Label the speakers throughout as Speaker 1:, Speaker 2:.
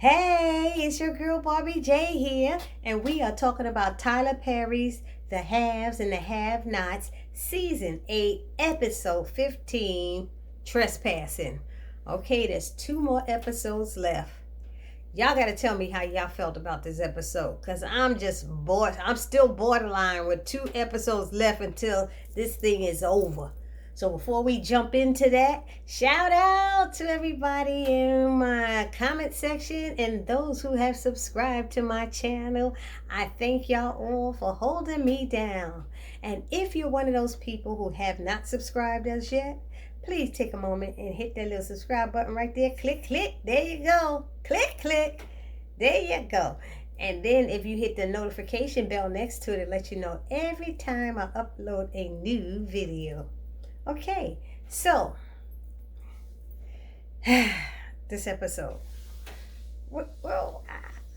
Speaker 1: Hey, it's your girl Barbie J here, and we are talking about Tyler Perry's The Haves and the Have-Nots, Season 8, Episode 15, Trespassing. Okay, there's 2 more episodes left. Y'all gotta tell me how y'all felt about this episode, because I'm just bored. I'm still borderline with 2 episodes left until this thing is over. So before we jump into that, shout out to everybody in my comment section and those who have subscribed to my channel. I thank y'all all for holding me down. And if you're one of those people who have not subscribed as yet, please take a moment and hit that little subscribe button right there. Click, click. There you go. Click, click. There you go. And then if you hit the notification bell next to it, it lets you know every time I upload a new video. Okay, so this episode. Well,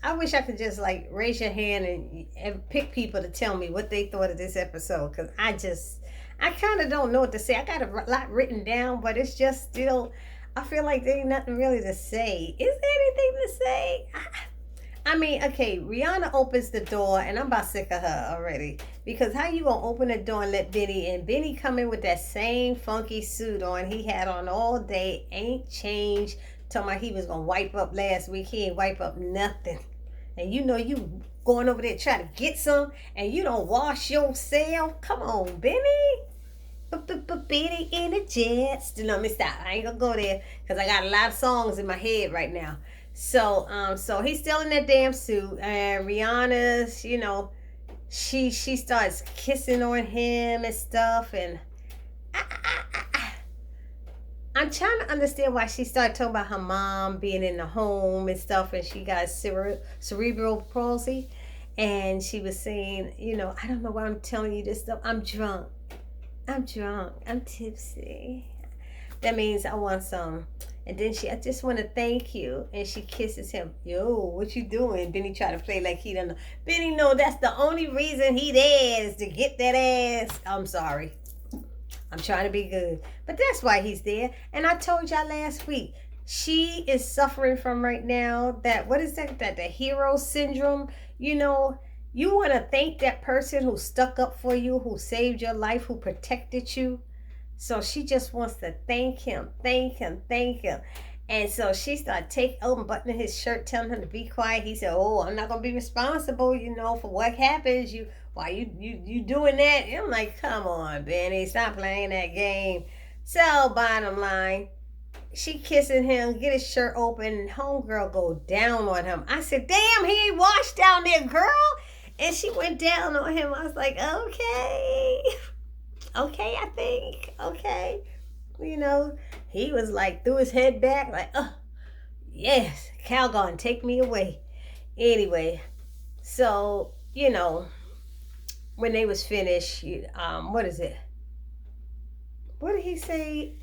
Speaker 1: I wish I could just like raise your hand and pick people to tell me what they thought of this episode, because I kind of don't know what to say. I got a lot written down, but it's just still, I feel like there ain't nothing really to say. Is there anything to say? I mean, okay, Rihanna opens the door, and I'm about sick of her already. Because how you gonna open the door and let Benny come in with that same funky suit on he had on all day, ain't changed. Talking about he was gonna wipe up last week, he ain't wipe up nothing. And you know you going over there trying to get some, and you don't wash yourself. Come on, Benny. Benny in the jets. Let me stop. I ain't gonna go there because I got a lot of songs in my head right now. So he's still in that damn suit, and Rihanna's, she starts kissing on him and stuff, and I'm trying to understand why she started talking about her mom being in the home and stuff, and she got cerebral palsy, and she was saying, I don't know why I'm telling you this stuff. I'm drunk, I'm tipsy. That means I want some. And then I just want to thank you. And she kisses him. Yo, what you doing? Benny try to play like he don't know. Benny know that's the only reason he there is to get that ass. I'm sorry. I'm trying to be good. But that's why he's there. And I told y'all last week, she is suffering from right now what is that the hero syndrome. You want to thank that person who stuck up for you, who saved your life, who protected you. So she just wants to thank him. And so she started unbuttoning his shirt, telling him to be quiet. He said, "Oh, I'm not going to be responsible, for what happens. Why you doing that?" And I'm like, come on, Benny, stop playing that game. So bottom line, she kissing him, get his shirt open, and homegirl go down on him. I said, damn, he ain't washed down there, girl. And she went down on him. I was like, okay. Okay, I think. Okay. He was like, threw his head back, like, oh, yes, Calgon, take me away. Anyway, so, when they was finished, what is it? What did he say?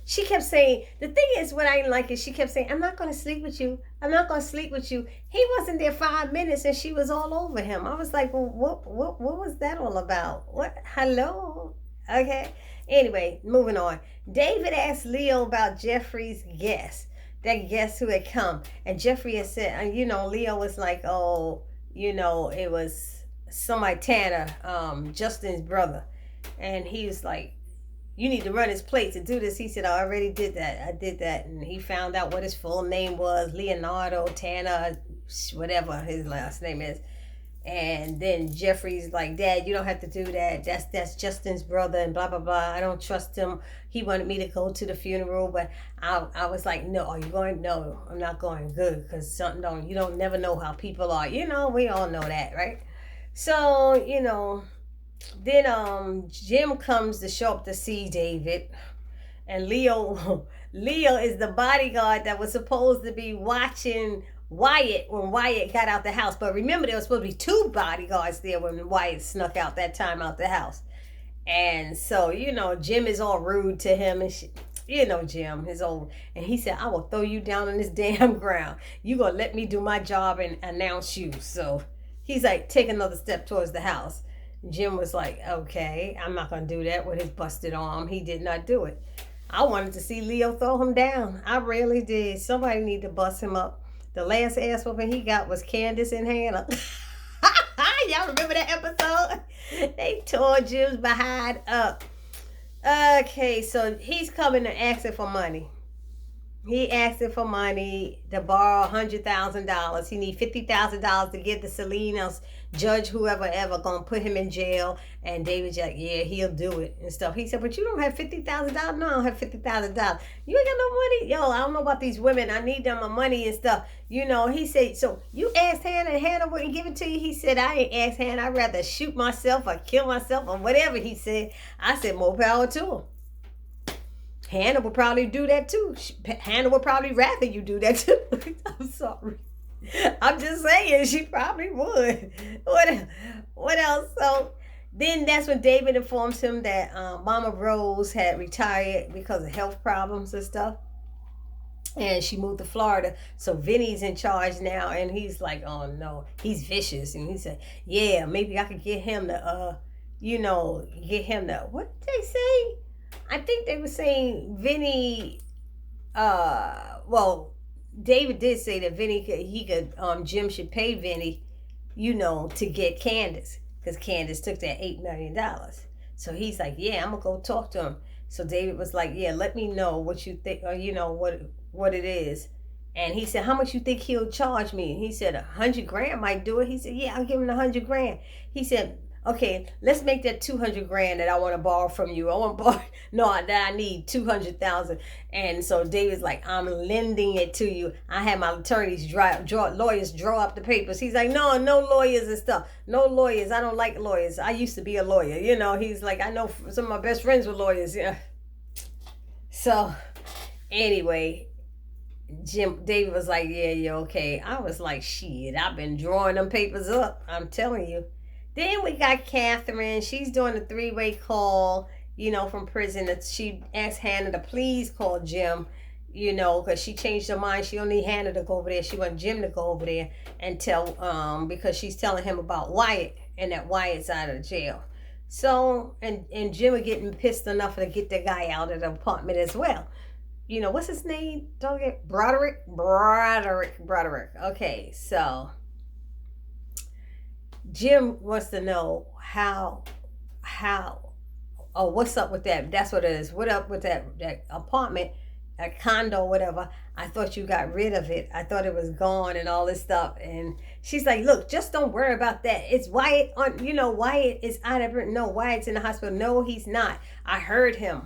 Speaker 1: She kept saying, the thing is, what I didn't like is she kept saying, I'm not going to sleep with you. I'm not going to sleep with you. He wasn't there 5 minutes and she was all over him. I was like, well, what was that all about? What? Hello? Okay. Anyway, moving on. David asked Leo about Jeffrey's guest, that guest who had come. And Jeffrey had said, Leo was like, oh, it was somebody, Tanner, Justin's brother. And he was like, you need to run his plate to do this. He said, I already did that. I did that. And he found out what his full name was, Leonardo Tanner, whatever his last name is. And then Jeffrey's like, Dad, you don't have to do that. That's Justin's brother and blah, blah, blah. I don't trust him. He wanted me to go to the funeral, but I was like, no, are you going? No, I'm not going. Good, because you don't never know how people are. We all know that, right? So, then Jim comes to show up to see David, and Leo is the bodyguard that was supposed to be watching Wyatt when Wyatt got out the house. But remember, there was supposed to be 2 bodyguards there when Wyatt snuck out that time out the house. And so, Jim is all rude to him, and Jim is old, and he said, I will throw you down on this damn ground. You gonna let me do my job and announce you. So he's like, take another step towards the house. Jim was like, okay, I'm not going to do that with his busted arm. He did not do it. I wanted to see Leo throw him down. I really did. Somebody need to bust him up. The last ass whooping he got was Candace and Hannah. Y'all remember that episode? They tore Jim's behind up. Okay, so he's coming and asking for money. He asking for money to borrow $100,000. He need $50,000 to get the Selena's judge, whoever ever gonna put him in jail. And David's like, yeah, he'll do it and stuff. He said, but you don't have $50,000. No, I don't have $50,000. You ain't got no money. Yo, I don't know about these women. I need them my money and stuff. You know, he said, so you asked Hannah and Hannah wouldn't give it to you? He said, I ain't asked Hannah. I'd rather shoot myself or kill myself or whatever he said. I said, more power to him. Hannah would probably do that too. Hannah would probably rather you do that too. I'm sorry. I'm just saying she probably would. What else? So then that's when David informs him that Mama Rose had retired because of health problems and stuff. And she moved to Florida. So Vinny's in charge now. And he's like, oh no, he's vicious. And he said, yeah, maybe I could get him to, what did they say? I think they were saying Vinny, David did say that Jim should pay Vinny, to get Candace, because Candace took that $8 million. So he's like, yeah, I'm going to go talk to him. So David was like, yeah, let me know what you think, or, what it is. And he said, how much you think he'll charge me? And he said, $100,000 might do it. He said, yeah, I'll give him $100,000. He said, okay, let's make that $200,000 that I want to borrow from you. I need 200,000. And so David's like, I'm lending it to you. I had my attorneys lawyers draw up the papers. He's like, no lawyers and stuff. No lawyers. I don't like lawyers. I used to be a lawyer. He's like, I know some of my best friends were lawyers. Yeah. So anyway, David was like, yeah, you're okay. I was like, shit, I've been drawing them papers up. I'm telling you. Then we got Katherine. She's doing a 3-way call, from prison. That she asked Hannah to please call Jim, because she changed her mind. She don't need Hannah to go over there. She want Jim to go over there and tell, because she's telling him about Wyatt and that Wyatt's out of jail. So, and Jim are getting pissed enough to get the guy out of the apartment as well. What's his name? Don't get Broderick. Okay, so Jim wants to know what's up with that? That's what it is. What up with that apartment, that condo, whatever? I thought you got rid of it. I thought it was gone and all this stuff. And she's like, look, just don't worry about that. It's Wyatt Wyatt is out of it. No, Wyatt's in the hospital. No, he's not. I heard him.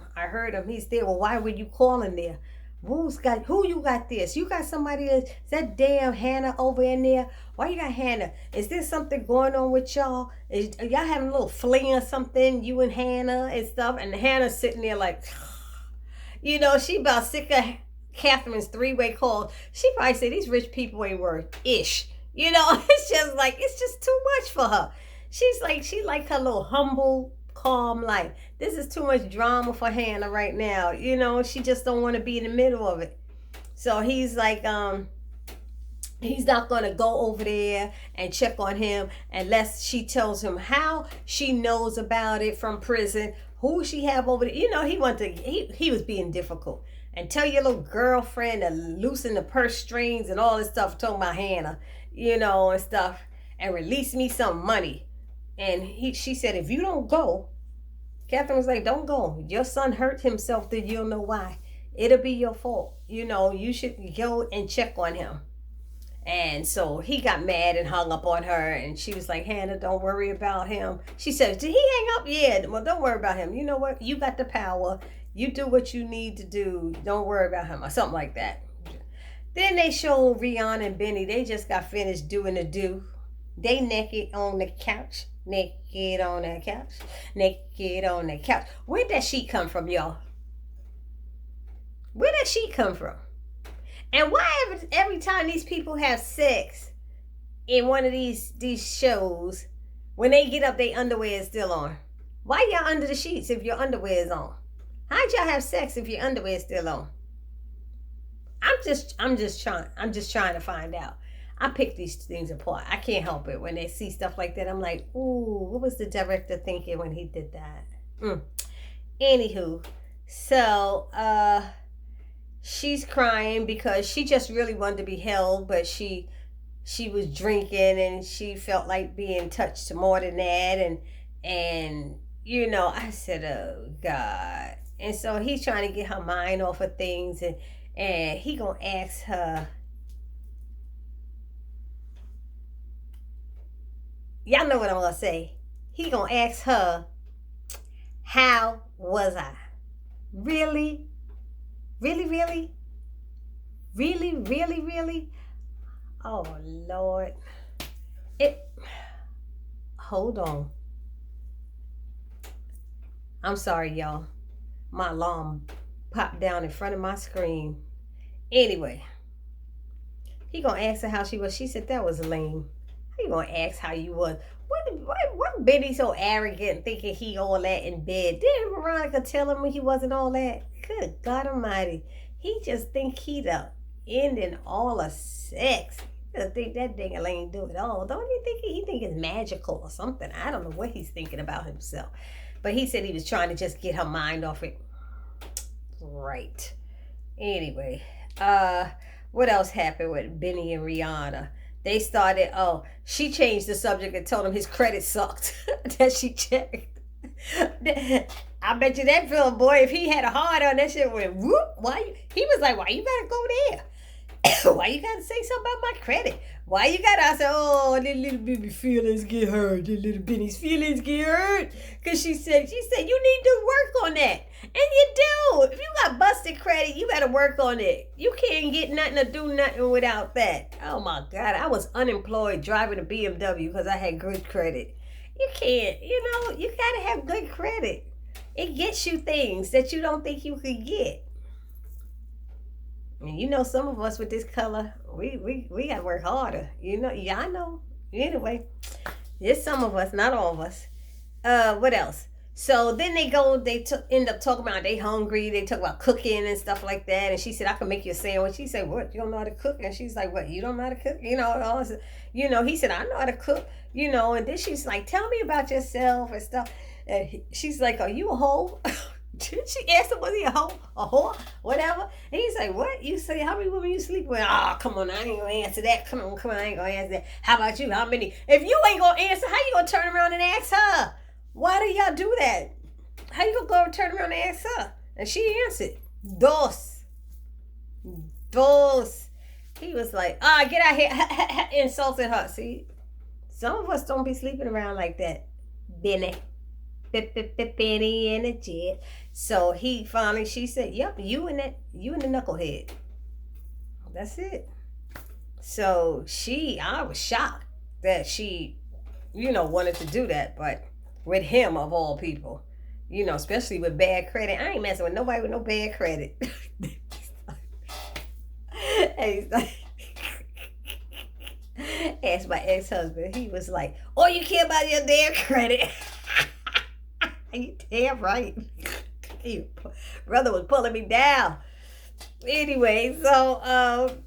Speaker 1: He's there. Well, why were you calling there? Who you got this? You got somebody is that damn Hannah over in there? Why you got Hannah? Is there something going on with y'all? Are y'all having a little fling or something, you and Hannah and stuff? And Hannah's sitting there like, she about sick of Katherine's 3-way call. She probably said these rich people ain't worth ish. It's just too much for her. She like her little humble, calm life. This is too much drama for Hannah right now. She just don't want to be in the middle of it. So he's like, he's not going to go over there and check on him unless she tells him how she knows about it from prison, who she have over there. He was being difficult. And tell your little girlfriend to loosen the purse strings and all this stuff, talking about Hannah, and stuff, and release me some money. And she said, if you don't go, Katherine was like, don't go. Your son hurt himself, then you'll know why. It'll be your fault. You should go and check on him. And so he got mad and hung up on her. And she was like, Hannah, don't worry about him. She said, did he hang up? Yeah, well, don't worry about him. You know what? You got the power. You do what you need to do. Don't worry about him, or something like that. Then they showed Rihanna and Benny. They just got finished doing the do. They naked on the couch. Naked on the couch. Naked on the couch. Where'd that sheet come from, y'all? Where'd that sheet come from? And why every time these people have sex in one of these shows, when they get up, their underwear is still on? Why y'all under the sheets if your underwear is on? How'd y'all have sex if your underwear is still on? I'm just trying to find out. I pick these things apart. I can't help it. When they see stuff like that, I'm like, ooh, what was the director thinking when he did that? Anywho, so she's crying because she just really wanted to be held, but she was drinking and she felt like being touched more than that, and I said, oh God. And so he's trying to get her mind off of things, and he gonna ask her, y'all know what I'm gonna say. He gonna ask her, how was I? Really? Really, really? Really, really, really? Oh Lord. Hold on. I'm sorry, y'all. My alarm popped down in front of my screen. Anyway, he gonna ask her how she was. She said that was lame. How you gonna ask how you was? What Benny so arrogant thinking he all that in bed? Didn't Veronica tell him he wasn't all that? Good God Almighty. He just think he the end in all of sex. He doesn't think that ding-a-ling do it all. Don't he think it's magical or something? I don't know what he's thinking about himself. But he said he was trying to just get her mind off it. Right. Anyway, what else happened with Benny and Rihanna? They started, she changed the subject and told him his credit sucked that she checked. I bet you that little boy, if he had a heart on, that shit went whoop. He was like, why you gotta go there? Why you gotta say something about my credit? Why you gotta? I said, oh, the little baby feelings get hurt. The little Benny's feelings get hurt. Cause she said, you need to work on that. And you do. If you got busted credit, you gotta work on it. You can't get nothing or do nothing without that. Oh my God. I was unemployed driving a BMW because I had good credit. You can't, you gotta have good credit. It gets you things that you don't think you could get. And some of us with this color, we gotta work harder. I know. Anyway, it's some of us, not all of us. What else? So then they end up talking about they hungry. They talk about cooking and stuff like that. And she said, I can make you a sandwich. She said, what? You don't know how to cook? And she's like, what? You don't know how to cook? He said, I know how to cook. And then she's like, tell me about yourself and stuff. And she's like, are you a hoe? She asked him, was he a hoe? A whore? Whatever. And he's like, what? You say, how many women you sleep with? Oh, come on, I ain't gonna answer that. Come on, I ain't gonna answer that. How about you? How many? If you ain't gonna answer, how you gonna turn around and ask her? Why do y'all do that? How you gonna go and turn around and ask her? And she answered, dos. He was like, get out here, insulting her. See, some of us don't be sleeping around like that. Benny and a jet. So she said, yep, you and the knucklehead. That's it. So I was shocked that she, wanted to do that, but with him of all people, especially with bad credit. I ain't messing with nobody with no bad credit. And he's like, asked my ex-husband, he was like, all you care about your damn credit. You damn right. Brother was pulling me down. Anyway, so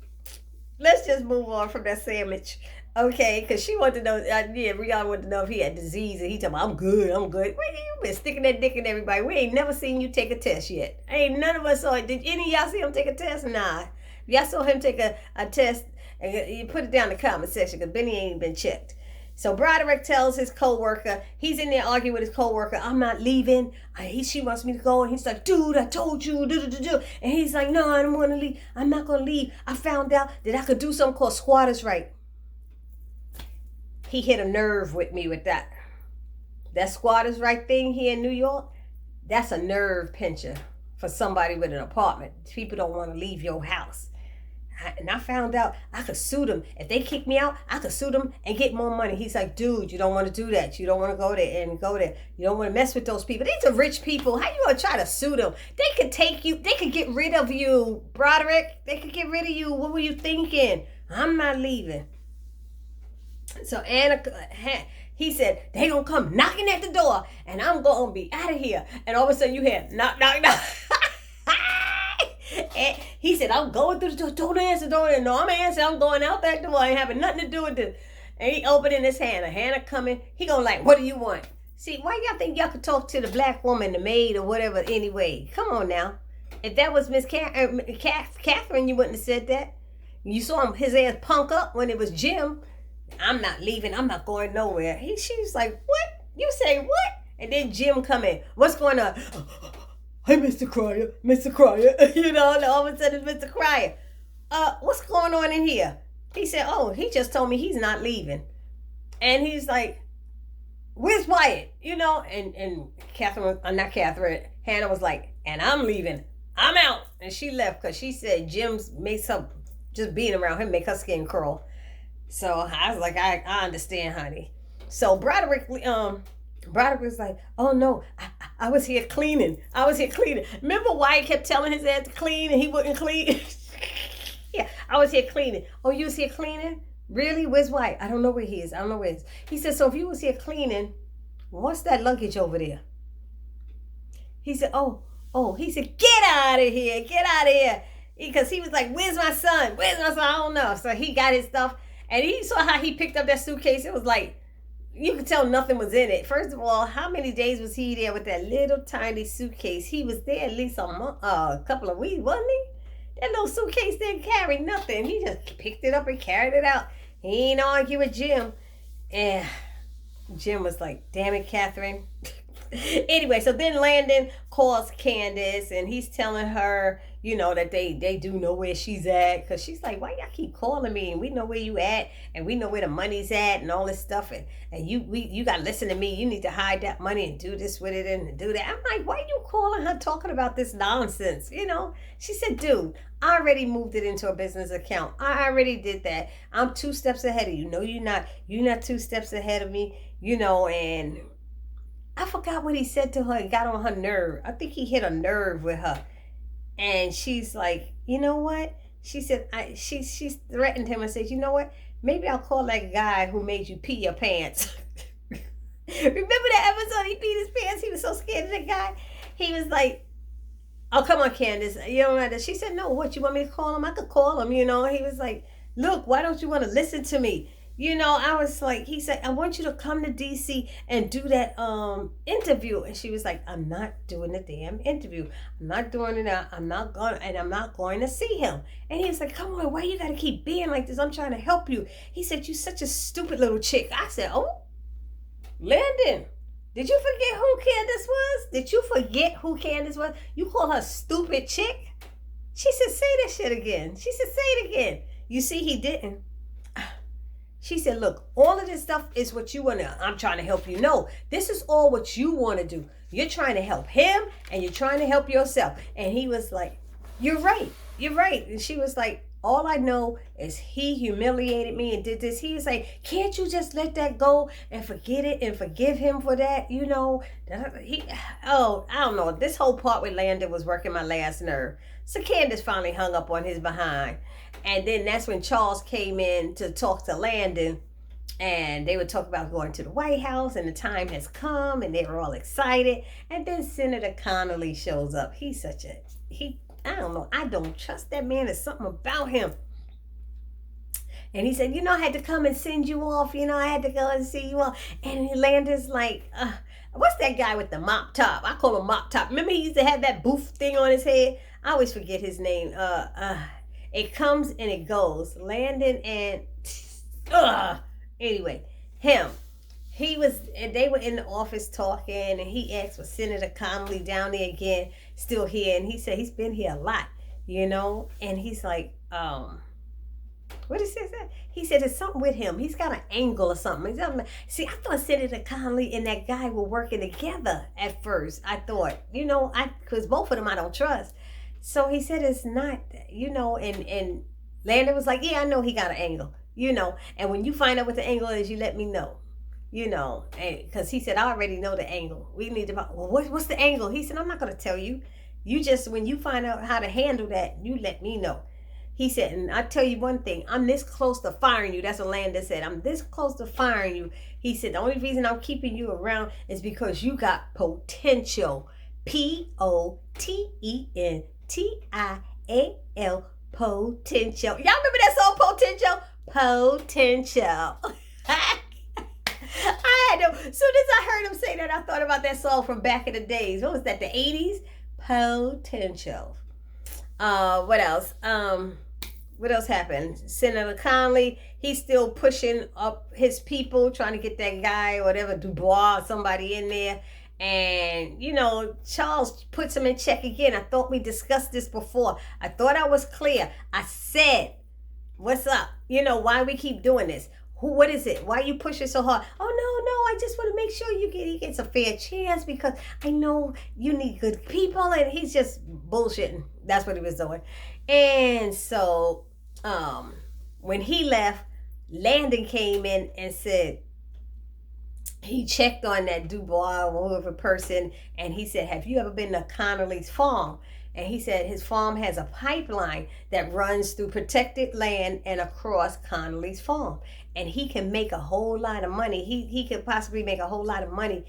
Speaker 1: let's just move on from that sandwich. Okay, because she wanted to know, Rihanna wanted to know if he had disease, and he told me, I'm good. Wait, you been sticking that dick in everybody. We ain't never seen you take a test yet. Ain't none of us saw it. Did any of y'all see him take a test? Nah. Y'all saw him take a test, and you put it down in the comment section, because Benny ain't been checked. So Broderick tells his co-worker, he's in there arguing with his co-worker, I'm not leaving. She wants me to go. And he's like, dude, I told you. And he's like, no, I don't want to leave. I'm not going to leave. I found out that I could do something called squatters' right. He hit a nerve with me with that. That squatters' right thing here in New York, that's a nerve pincher for somebody with an apartment. People don't want to leave your house. And I found out I could sue them. If they kick me out, I could sue them and get more money. He's like, dude, you don't want to do that. You don't want to go there. You don't want to mess with those people. These are rich people. How you going to try to sue them? They could take you. They could get rid of you, Broderick. They could get rid of you. What were you thinking? I'm not leaving. So he said, they going to come knocking at the door and I'm going to be out of here. And all of a sudden you hear, knock, knock, knock. And he said, I'm going through the door. Don't answer. No, I'm answering. I'm going out that door. I ain't having nothing to do with this. And he opening his hand. A Hannah coming. He gonna like, what do you want? See, why y'all think y'all could talk to the black woman, the maid or whatever anyway? Come on now. If that was Katherine, you wouldn't have said that. You saw his ass punk up when it was Jim. I'm not leaving. I'm not going nowhere. She was like, what? You say what? And then Jim come in. What's going on? Hey, Mr. Cryer. Mr. Cryer. And all of a sudden it's Mr. Cryer. What's going on in here? He said, oh, he just told me he's not leaving. And he's like, where's Wyatt? And Katherine, not Katherine, Hannah was like, and I'm leaving. I'm out. And she left because she said Jim's makes her, just being around him make her skin curl. So I was like, I understand, honey. So Broderick was like, oh no, I was here cleaning. Remember Wyatt kept telling his ass to clean and he wouldn't clean? Yeah, I was here cleaning. Oh, you was here cleaning? Really? Where's Wyatt? I don't know where he is. He said, so if you was here cleaning, what's that luggage over there? He said, he said, get out of here. Because he was like, where's my son? I don't know. So he got his stuff. And he saw how he picked up that suitcase. It was like, you could tell nothing was in it. First of all, how many days was he there with that little tiny suitcase? He was there at least a couple of weeks, wasn't he? That little suitcase didn't carry nothing. He just picked it up and carried it out. He ain't argue with Jim. And Jim was like, damn it, Katherine. Anyway, so then Landon calls Candace and he's telling her, that they do know where she's at. Because she's like, why y'all keep calling me? And we know where you at. And we know where the money's at and all this stuff. And you got to listen to me. You need to hide that money and do this with it and do that. I'm like, why are you calling her talking about this nonsense? She said, dude, I already moved it into a business account. I already did that. I'm 2 steps ahead of you. No, you're not. You're not 2 steps ahead of me. And I forgot what he said to her. It got on her nerve. I think he hit a nerve with her. And she's like, you know what? She said, she threatened him and said, you know what? Maybe I'll call that guy who made you pee your pants. Remember that episode he peed his pants? He was so scared of that guy. He was like, oh, come on, Candace. You don't know that. She said, no, what? You want me to call him? I could call him. He was like, look, why don't you want to listen to me? I was like, he said, I want you to come to DC and do that interview. And she was like, I'm not doing the damn interview. I'm not doing it. I'm not going to see him. And he was like, come on, why you got to keep being like this? I'm trying to help you. He said, you such a stupid little chick. I said, oh, Landon, did you forget who Candace was? You call her stupid chick? She said, say that shit again. She said, say it again. You see, he didn't. She said, look, all of this stuff is what you want to, I'm trying to help you. No, this is all what you want to do. You're trying to help him and you're trying to help yourself. And he was like, you're right. And she was like, all I know is he humiliated me and did this. He was like, can't you just let that go and forget it and forgive him for that? I don't know. This whole part with Landon was working my last nerve. So Candace finally hung up on his behind. And then that's when Charles came in to talk to Landon. And they would talk about going to the White House and the time has come and they were all excited. And then Senator Connolly shows up. I don't know. I don't trust that man. There's something about him. And he said, I had to come and send you off. I had to go and see you off. And Landon's like, what's that guy with the mop top? I call him Mop Top. Remember he used to have that booth thing on his head? I always forget his name. It comes and it goes. Landon and anyway, him. They were in the office talking and he asked for Senator Connolly down there again, still here. And he said he's been here a lot, and he's like, what did he say? He said there's something with him. He's got an angle or something. See, I thought Senator Connolly and that guy were working together at first. I thought, because both of them I don't trust. So he said it's not, and Landon was like, yeah, I know he got an angle, and when you find out what the angle is, you let me know, because he said, I already know the angle. We need to, well, what's the angle? He said, I'm not going to tell you. You just, when you find out how to handle that, you let me know. He said, and I tell you one thing, I'm this close to firing you. That's what Landon said. I'm this close to firing you. He said, the only reason I'm keeping you around is because you got potential. Potential. Potential. Y'all remember that song, Potential? Potential. As soon as I heard him say that, I thought about that song from back in the days. What was that, the 80s? Potential. What else? What else happened? Senator Connolly, he's still pushing up his people, trying to get that guy, whatever, Dubois, or somebody in there. And, Charles puts him in check again. I thought we discussed this before. I thought I was clear. I said, what's up? Why we keep doing this? What is it? Why are you pushing so hard? Oh, no, I just want to make sure he gets a fair chance because I know you need good people. And he's just bullshitting. That's what he was doing. And so when he left, Landon came in and said, he checked on that Dubois or whoever person, and he said, have you ever been to Connolly's farm? And he said his farm has a pipeline that runs through protected land and across Connolly's farm. And he can make a whole lot of money. He could possibly make a whole lot of money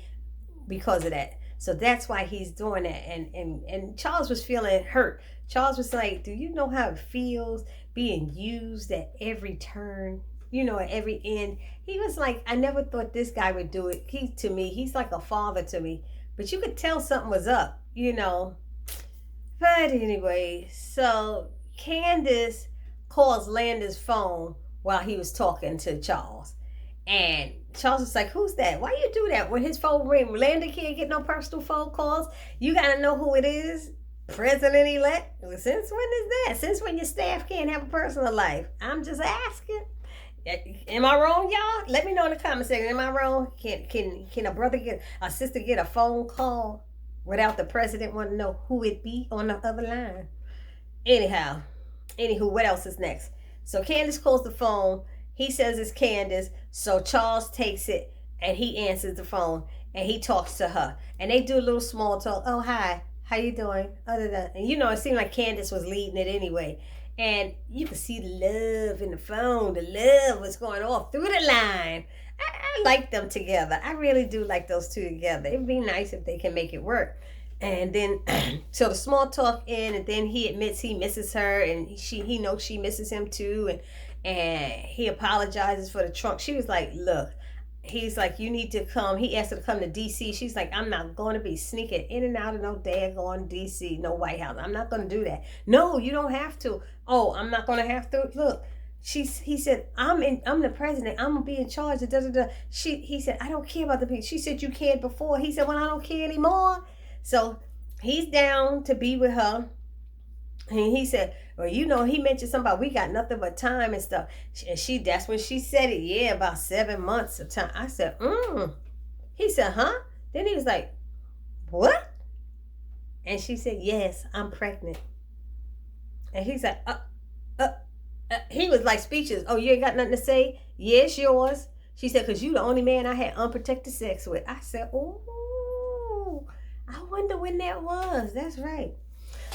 Speaker 1: because of that. So that's why he's doing that. And Charles was feeling hurt. Charles was like, do you know how it feels being used at every turn? At every end. He was like, I never thought this guy would do it. He's like a father to me. But you could tell something was up, But anyway, so Candace calls Landon's phone while he was talking to Charles. And Charles was like, who's that? Why you do that? When his phone ring, Landon can't get no personal phone calls. You got to know who it is. President-elect. Since when is that? Since when your staff can't have a personal life? I'm just asking. Am I wrong, y'all? Let me know in the comment section. Am I wrong? Can a sister get a phone call without the president want to know who it be on the other line? Anywho, what else is next? So Candace calls the phone. He says it's Candace. So Charles takes it and he answers the phone and he talks to her. And they do a little small talk. Oh, hi. How you doing? And it seemed like Candace was leading it anyway. And you could see the love in the phone. The love was going off through the line. I like them together. I really do like those two together. It'd be nice if they can make it work. And then, so the small talk in, and then he admits he misses her, and he knows she misses him too. And he apologizes for the trunk. She was like, look, he's like, you need to come. He asked her to come to D.C. She's like, I'm not going to be sneaking in and out of no daggone D.C., no White House. I'm not going to do that. No, you don't have to. Oh, I'm not going to have to. Look, he said, I'm the president. I'm going to be in charge. Of He said, I don't care about the people. She said, you cared before. He said, well, I don't care anymore. So he's down to be with her. And he said, well, he mentioned something about we got nothing but time and stuff. And that's when she said it. Yeah, about 7 months of time. I said, He said, huh? Then he was like, what? And she said, yes, I'm pregnant. And he's like, he was like speechless. Oh, you ain't got nothing to say? Yes, yours. She said, because you the only man I had unprotected sex with. I said, oh, I wonder when that was. That's right.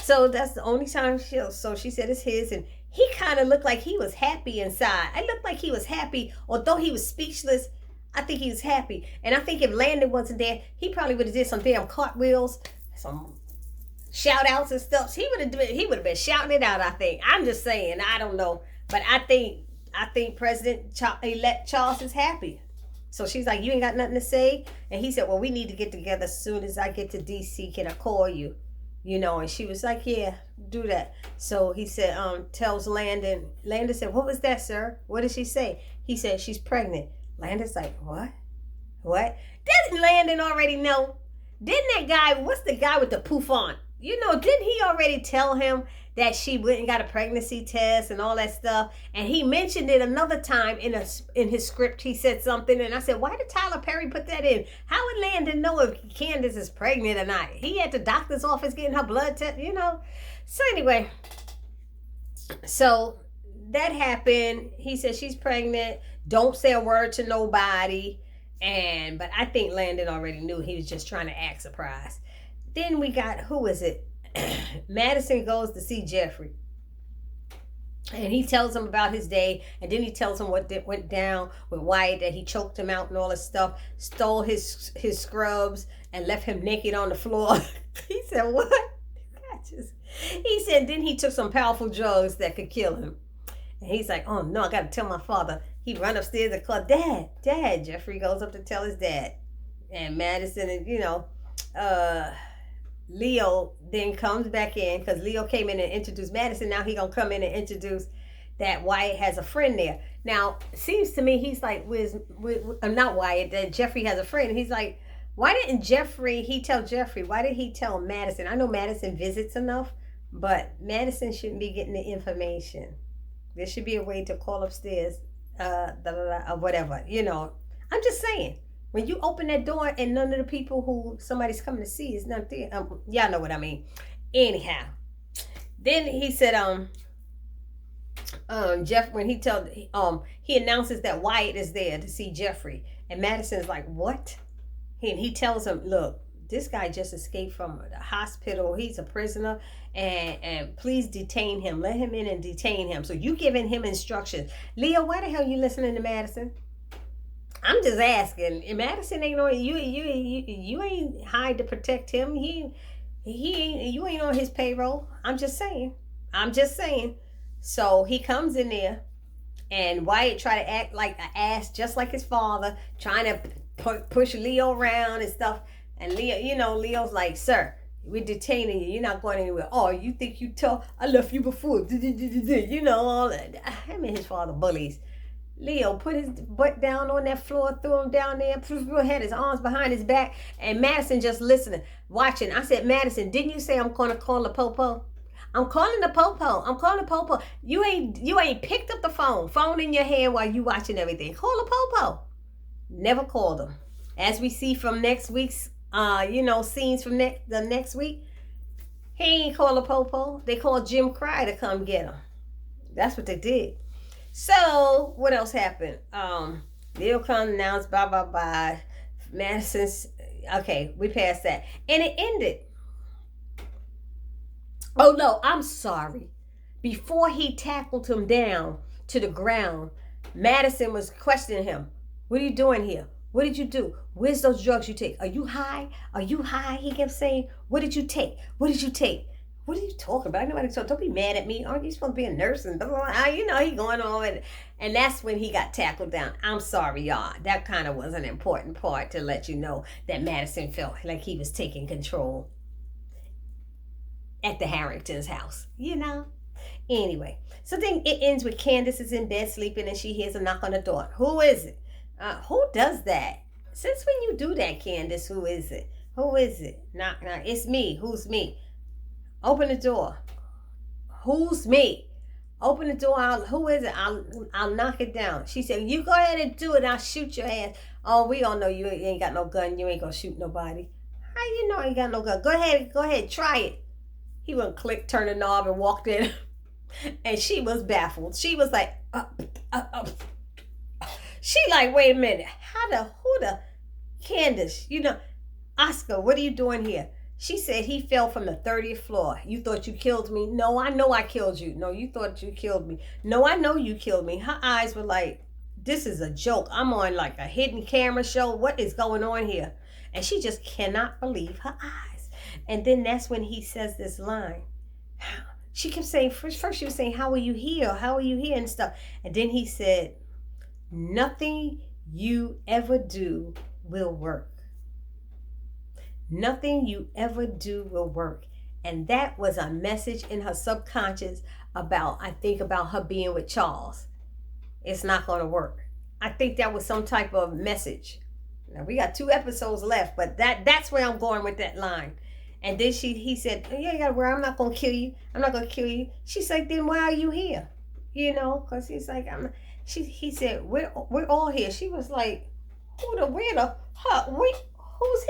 Speaker 1: So that's the only time so she said it's his, and he kind of looked like he was happy inside. It looked like he was happy, although he was speechless. I think he was happy, and I think if Landon wasn't there, he probably would have did some damn cartwheels, some shout outs and stuff. He would have been shouting it out. I think. I'm just saying. I don't know, but I think President-elect Charles is happy. So she's like, you ain't got nothing to say, and he said, well, we need to get together as soon as I get to D.C. Can I call you? And she was like, yeah, do that. So he said, tells Landon. Landon said, what was that, sir? What did she say? He said, she's pregnant. Landon's like, what? Doesn't Landon already know? Didn't that guy, what's the guy with the poof on? Didn't he already tell him that she went and got a pregnancy test and all that stuff? And he mentioned it another time in his script. He said something, and I said, why did Tyler Perry put that in? How would Landon know if Candace is pregnant or not? He at the doctor's office getting her blood test, So anyway, so that happened. He said she's pregnant. Don't say a word to nobody. But I think Landon already knew. He was just trying to act surprised. Then we got, who is it? Madison goes to see Jeffrey. And he tells him about his day. And then he tells him what went down with Wyatt, that he choked him out and all this stuff. Stole his scrubs and left him naked on the floor. He said, what? He said, then he took some powerful drugs that could kill him. And he's like, oh no, I got to tell my father. He run upstairs and call, Dad. Jeffrey goes up to tell his dad. And Madison, and Leo then comes back in because Leo came in and introduced Madison. Now he gonna come in and introduce that Wyatt has a friend there. Now seems to me he's like, not Wyatt, that Jeffrey has a friend. And he's like, why didn't he tell Jeffrey? Why did he tell Madison? I know Madison visits enough, but Madison shouldn't be getting the information. There should be a way to call upstairs, or whatever. I'm just saying. When you open that door and none of the people who somebody's coming to see is not there, y'all know what I mean. Anyhow, then he said, Jeff, when he announces that Wyatt is there to see Jeffrey, and Madison's like, what? He tells him, look, this guy just escaped from the hospital. He's a prisoner, and please detain him. Let him in and detain him. So you giving him instructions. Leo, why the hell you listening to Madison? I'm just asking. Madison ain't on you ain't hired to protect him. You ain't on his payroll. I'm just saying. So he comes in there, and Wyatt try to act like an ass, just like his father, trying to push Leo around and stuff. And Leo, Leo's like, sir, we're detaining you. You're not going anywhere. Oh, you think you tough? I left you before. All that. Him and his father bullies. Leo put his butt down on that floor, threw him down there, had his arms behind his back, and Madison just listening, watching. I said, Madison, didn't you say I'm going to call the popo? I'm calling the popo. You ain't picked up the phone in your hand while you watching everything. Call the popo. Never called him. As we see from next week's, scenes from the next week, he ain't call the popo. They called Jim Cry to come get him. That's what they did. So, what else happened? Leo comes, announced, bye. Madison's, okay, we passed that. And it ended. Oh, no, I'm sorry. Before he tackled him down to the ground, Madison was questioning him. What are you doing here? What did you do? Where's those drugs you take? Are you high? He kept saying, what did you take? What are you talking about? Nobody talk. Don't be mad at me. Aren't you supposed to be a nurse? And blah, blah, blah. He going on. And that's when he got tackled down. I'm sorry, y'all. That kind of was an important part to let you know that Madison felt like he was taking control at the Harringtons' house. Anyway, so then it ends with Candace is in bed sleeping and she hears a knock on the door. Who is it? Who does that? Since when you do that, Candace? Who is it? Knock. It's me. Who's me? Open the door. Who's me? Open the door. Who is it? I'll knock it down. She said, you go ahead and do it. I'll shoot your ass. Oh, we all know you ain't got no gun. You ain't gonna shoot nobody. How you know you ain't got no gun? Go ahead. Try it. He went click, turned the knob, and walked in. And she was baffled. She was like, She like, wait a minute. Who the Candace? Oscar, what are you doing here? She said he fell from the 30th floor. You thought you killed me? No, I know I killed you. No, you thought you killed me. No, I know you killed me. Her eyes were like, this is a joke. I'm on like a hidden camera show. What is going on here? And she just cannot believe her eyes. And then that's when he says this line. She kept saying, first she was saying, how are you here? And stuff. And then he said, nothing you ever do will work. Nothing you ever do will work. And that was a message in her subconscious about her being with Charles. It's not going to work. I think that was some type of message. Now we got 2 episodes left, but that's where I'm going with that line. And then he said, yeah, you gotta worry, I'm not going to kill you. She's like, then why are you here? Because he's like, he said, we're all here. She was like, who's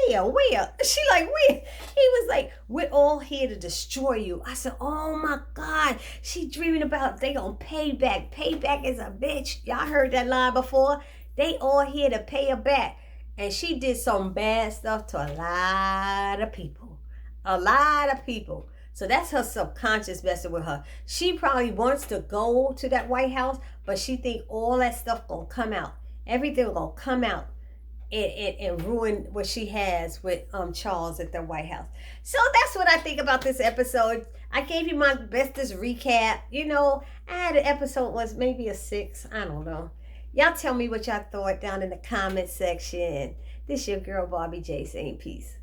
Speaker 1: here? Where? She like, where? He was like, we're all here to destroy you. I said, oh my God. She dreaming about they gonna pay back. Payback is a bitch. Y'all heard that line before? They all here to pay her back. And she did some bad stuff to a lot of people. So that's her subconscious messing with her. She probably wants to go to that White House, but she think all that stuff gonna come out. Everything gonna come out and ruin what she has with Charles at the White House. So that's what I think about this episode. I gave you my bestest recap. The episode was maybe a 6. I don't know. Y'all tell me what y'all thought down in the comment section. This your girl Bobby J saying peace.